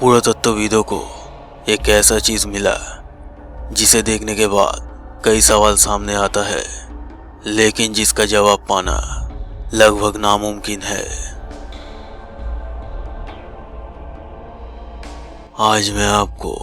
पुरातत्वविदों को एक ऐसा चीज मिला जिसे देखने के बाद कई सवाल सामने आता है, लेकिन जिसका जवाब पाना लगभग नामुमकिन है। आज मैं आपको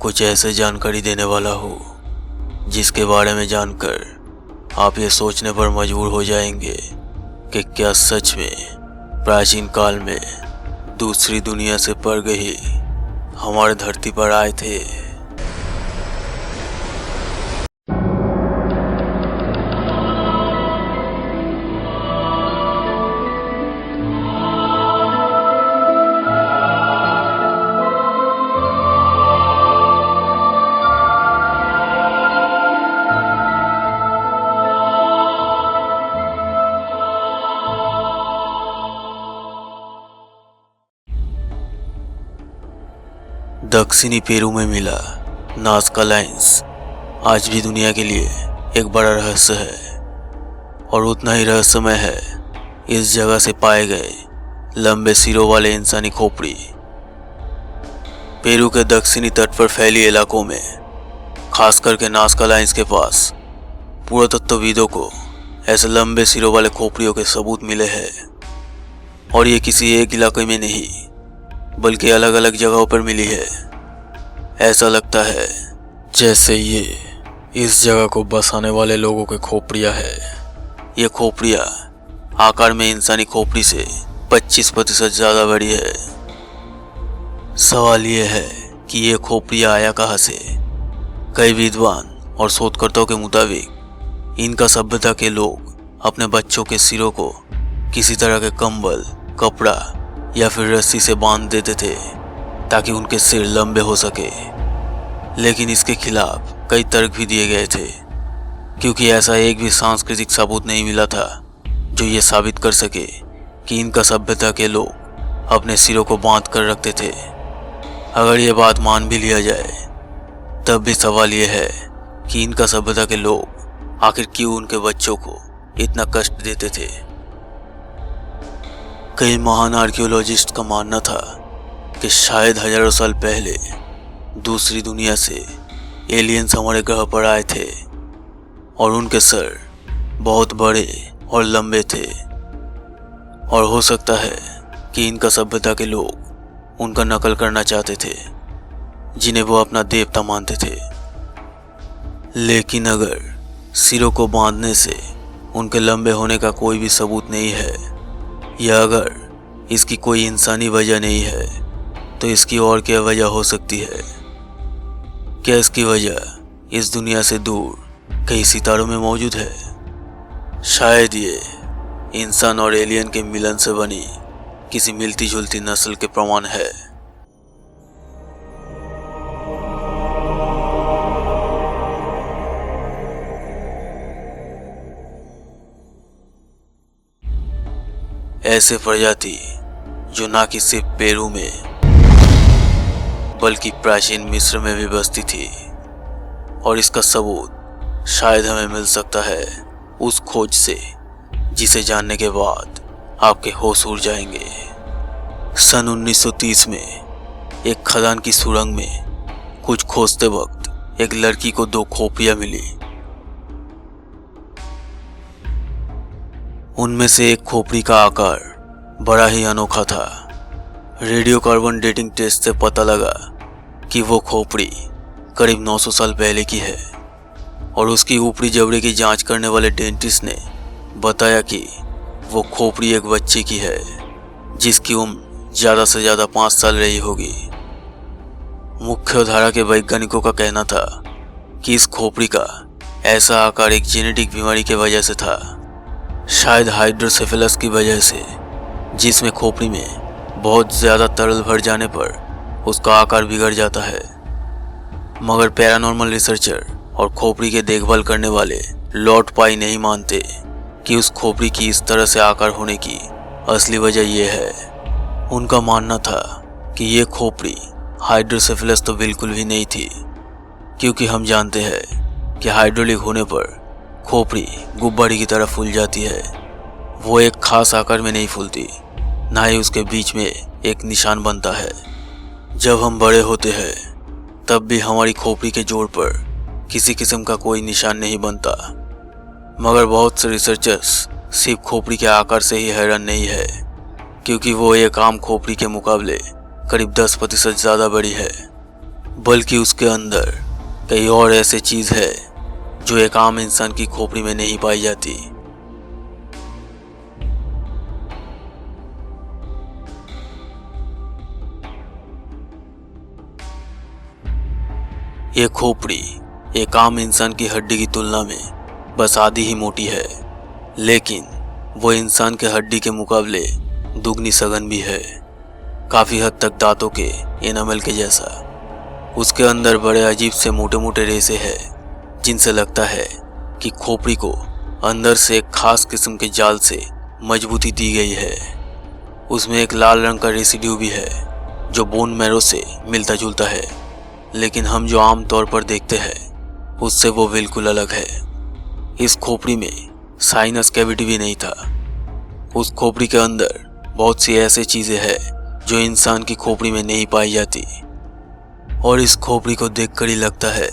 कुछ ऐसे जानकारी देने वाला हूँ जिसके बारे में जानकर आप ये सोचने पर मजबूर हो जाएंगे कि क्या सच में प्राचीन काल में दूसरी दुनिया से परग्रही हमारे धरती पर आए थे। दक्षिणी पेरू में मिला नाज़का लाइन्स आज भी दुनिया के लिए एक बड़ा रहस्य है, और उतना ही रहस्यमय है इस जगह से पाए गए लंबे सिरों वाले इंसानी खोपड़ी। पेरू के दक्षिणी तट पर फैली इलाकों में, खास करके नाज़का लाइन्स के पास, पुरातत्वविदों को ऐसे लंबे सिरों वाले खोपड़ियों के सबूत मिले हैं, और ये किसी एक इलाके में नहीं बल्कि अलग अलग जगहों पर मिली है। ऐसा लगता है जैसे ये इस जगह को बसाने वाले लोगों के खोपड़ियाँ है। ये खोपड़ियाँ आकार में इंसानी खोपड़ी से 25% ज़्यादा बड़ी है। सवाल ये है कि ये खोपड़ियाँ आया कहाँ से। कई विद्वान और शोधकर्ताओं के मुताबिक इनका सभ्यता के लोग अपने बच्चों के सिरों को किसी तरह के कंबल, कपड़ा या फिर रस्सी से बांध देते थे ताकि उनके सिर लंबे हो सके। लेकिन इसके खिलाफ कई तर्क भी दिए गए थे, क्योंकि ऐसा एक भी सांस्कृतिक सबूत नहीं मिला था जो ये साबित कर सके कि इनका सभ्यता के लोग अपने सिरों को बांध कर रखते थे। अगर ये बात मान भी लिया जाए तब भी सवाल ये है कि इनका सभ्यता के लोग आखिर क्यों उनके बच्चों को इतना कष्ट देते थे। कई महान आर्कियोलॉजिस्ट का मानना था कि शायद हजारों साल पहले दूसरी दुनिया से एलियंस हमारे ग्रह पर आए थे, और उनके सर बहुत बड़े और लंबे थे, और हो सकता है कि इनका सभ्यता के लोग उनका नकल करना चाहते थे जिन्हें वो अपना देवता मानते थे। लेकिन अगर सिरों को बांधने से उनके लंबे होने का कोई भी सबूत नहीं है, या अगर इसकी कोई इंसानी वजह नहीं है, तो इसकी और क्या वजह हो सकती है। क्या इसकी वजह इस दुनिया से दूर कई सितारों में मौजूद है। शायद ये इंसान और एलियन के मिलन से बनी किसी मिलती जुलती नस्ल के प्रमाण है। ऐसे प्रजाति जो ना कि सिर्फ पेरू में बल्कि प्राचीन मिस्र में भी बसती थी, और इसका सबूत शायद हमें मिल सकता है उस खोज से जिसे जानने के बाद आपके होश उड़ जाएंगे। सन 1930 में एक खदान की सुरंग में कुछ खोजते वक्त एक लड़की को 2 खोपड़ियां मिली। उनमें से एक खोपड़ी का आकार बड़ा ही अनोखा था। रेडियो कार्बन डेटिंग टेस्ट से पता लगा कि वो खोपड़ी करीब 900 साल पहले की है, और उसकी ऊपरी जबड़े की जांच करने वाले डेंटिस्ट ने बताया कि वो खोपड़ी एक बच्चे की है जिसकी उम्र ज़्यादा से ज़्यादा 5 साल रही होगी। मुख्य धारा के वैज्ञानिकों का कहना था कि इस खोपड़ी का ऐसा आकार एक जेनेटिक बीमारी की वजह से था, शायद हाइड्रोसेफेलस की वजह से, जिसमें खोपड़ी में बहुत ज़्यादा तरल भर जाने पर उसका आकार बिगड़ जाता है। मगर पैरानॉर्मल रिसर्चर और खोपड़ी के देखभाल करने वाले लॉर्ड पाई नहीं मानते कि उस खोपड़ी की इस तरह से आकार होने की असली वजह यह है। उनका मानना था कि ये खोपड़ी हाइड्रोसेफेलस तो बिल्कुल भी नहीं थी, क्योंकि हम जानते हैं कि हाइड्रोलिक होने पर खोपड़ी गुब्बारे की तरह फूल जाती है। वो एक खास आकार में नहीं फूलती, ना ही उसके बीच में एक निशान बनता है। जब हम बड़े होते हैं तब भी हमारी खोपड़ी के जोड़ पर किसी किस्म का कोई निशान नहीं बनता, मगर बहुत से रिसर्चर्स सिर्फ खोपड़ी के आकार से ही हैरान नहीं है, क्योंकि वो एक आम खोपड़ी के मुकाबले करीब 10% ज़्यादा बड़ी है, बल्कि उसके अंदर कई और ऐसे चीज़ है जो एक आम इंसान की खोपड़ी में नहीं पाई जाती। ये खोपड़ी एक आम इंसान की हड्डी की तुलना में बस आधी ही मोटी है, लेकिन वो इंसान के हड्डी के मुकाबले दुगनी सघन भी है, काफ़ी हद तक दांतों के एनामल के जैसा। उसके अंदर बड़े अजीब से मोटे मोटे रेशे हैं जिनसे लगता है कि खोपड़ी को अंदर से एक खास किस्म के जाल से मजबूती दी गई है। उसमें एक लाल रंग का रेसिड्यू भी है जो बोन मैरो से मिलता जुलता है, लेकिन हम जो आम तौर पर देखते हैं उससे वो बिल्कुल अलग है। इस खोपड़ी में साइनस कैविटी भी नहीं था। उस खोपड़ी के अंदर बहुत सी ऐसी चीज़ें हैं जो इंसान की खोपड़ी में नहीं पाई जाती, और इस खोपड़ी को देखकर ही लगता है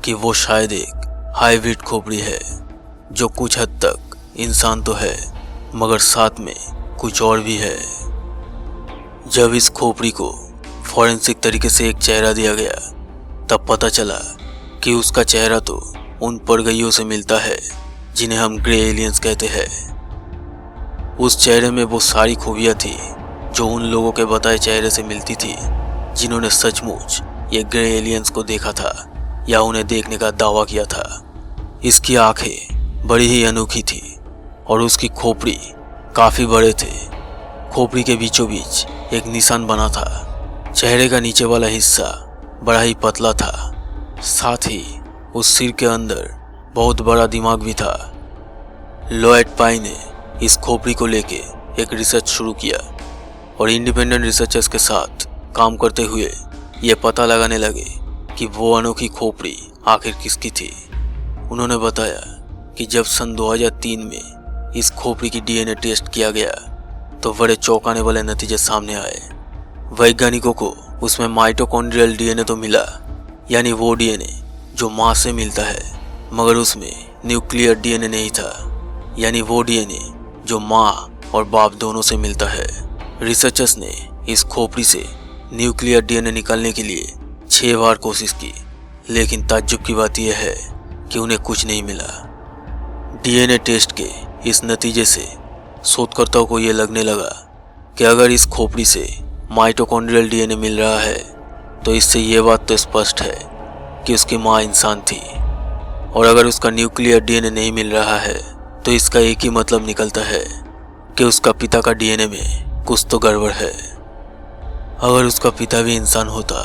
कि वो शायद एक हाइब्रिड खोपड़ी है जो कुछ हद तक इंसान तो है मगर साथ में कुछ और भी है। जब इस खोपड़ी को फॉरेंसिक तरीके से एक चेहरा दिया गया तब पता चला कि उसका चेहरा तो उन परगइयों से मिलता है जिन्हें हम ग्रे एलियंस कहते हैं। उस चेहरे में वो सारी खूबियाँ थी जो उन लोगों के बताए चेहरे से मिलती थी जिन्होंने सचमुच ये ग्रे एलियंस को देखा था या उन्हें देखने का दावा किया था। इसकी आंखें बड़ी ही अनोखी थी और उसकी खोपड़ी काफ़ी बड़े थे। खोपड़ी के बीचों बीच एक निशान बना था। चेहरे का नीचे वाला हिस्सा बड़ा ही पतला था, साथ ही उस सिर के अंदर बहुत बड़ा दिमाग भी था। लॉयड पाई ने इस खोपड़ी को लेके एक रिसर्च शुरू किया और इंडिपेंडेंट रिसर्चर्स के साथ काम करते हुए ये पता लगाने लगे कि वो अनोखी खोपड़ी आखिर किसकी थी। उन्होंने बताया कि जब सन 2003 में इस खोपड़ी की डीएनए टेस्ट किया गया तो बड़े चौंकाने वाले नतीजे सामने आए। वैज्ञानिकों को उसमें माइटोकॉन्ड्रियल डीएनए तो मिला, यानी वो डीएनए जो माँ से मिलता है, मगर उसमें न्यूक्लियर डीएनए नहीं था, यानी वो डीएनए जो माँ और बाप दोनों से मिलता है। रिसर्चर्स ने इस खोपड़ी से न्यूक्लियर डीएनए निकालने के लिए 6 बार कोशिश की, लेकिन ताज्जुब की बात यह है कि उन्हें कुछ नहीं मिला। डीएनए टेस्ट के इस नतीजे से शोधकर्ताओं को ये लगने लगा कि अगर इस खोपड़ी से माइटोकॉन्ड्रियल डीएनए मिल रहा है तो इससे ये बात तो स्पष्ट है कि उसकी माँ इंसान थी, और अगर उसका न्यूक्लियर डीएनए नहीं मिल रहा है तो इसका एक ही मतलब निकलता है कि उसका पिता का डीएनए में कुछ तो गड़बड़ है। अगर उसका पिता भी इंसान होता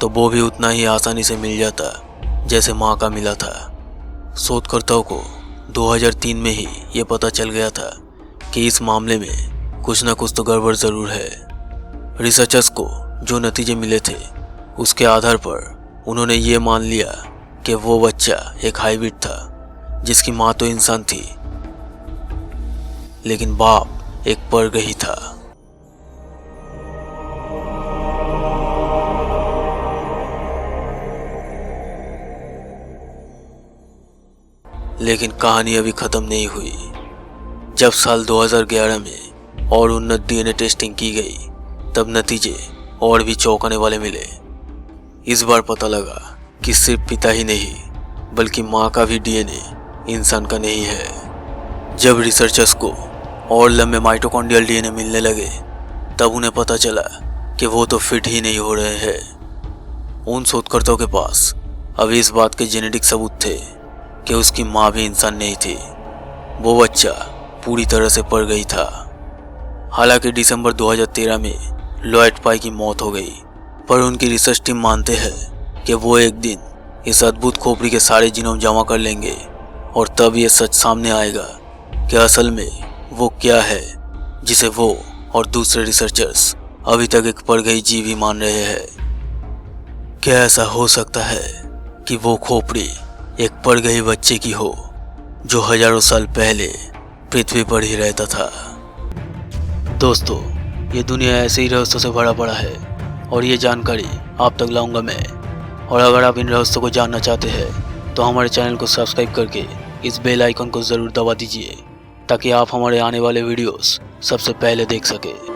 तो वो भी उतना ही आसानी से मिल जाता जैसे माँ का मिला था। शोधकर्ताओं को 2003 में ही ये पता चल गया था कि इस मामले में कुछ ना कुछ तो गड़बड़ ज़रूर है। रिसर्चर्स को जो नतीजे मिले थे उसके आधार पर उन्होंने ये मान लिया कि वो बच्चा एक हाइब्रिड था जिसकी माँ तो इंसान थी लेकिन बाप एक परग्रही था। लेकिन कहानी अभी ख़त्म नहीं हुई। जब साल 2011 में और उन्नत डीएनए टेस्टिंग की गई तब नतीजे और भी चौंकाने वाले मिले। इस बार पता लगा कि सिर्फ पिता ही नहीं बल्कि माँ का भी डीएनए इंसान का नहीं है। जब रिसर्चर्स को और लंबे माइटोकॉन्ड्रियल डीएनए मिलने लगे तब उन्हें पता चला कि वो तो फिट ही नहीं हो रहे हैं। उन शोधकर्ताओं के पास अभी इस बात के जेनेटिक सबूत थे कि उसकी माँ भी इंसान नहीं थी। वो बच्चा पूरी तरह से पड़ गई था। हालांकि दिसंबर 2013 में लॉयड पाई की मौत हो गई, पर उनकी रिसर्च टीम मानते हैं कि वो एक दिन इस अद्भुत खोपड़ी के सारे जीनोम जमा कर लेंगे और तब ये सच सामने आएगा कि असल में वो क्या है जिसे वो और दूसरे रिसर्चर्स अभी तक एक पड़ गई जीव ही मान रहे हैं। क्या ऐसा हो सकता है कि वो खोपड़ी एक पड़ गई बच्चे की हो जो हजारों साल पहले पृथ्वी पर ही रहता था। दोस्तों, ये दुनिया ऐसे ही रहस्यों से भरा पड़ा है और ये जानकारी आप तक लाऊंगा मैं। और अगर आप इन रहस्यों को जानना चाहते हैं तो हमारे चैनल को सब्सक्राइब करके इस बेल आइकन को ज़रूर दबा दीजिए ताकि आप हमारे आने वाले वीडियोस सबसे पहले देख सकें।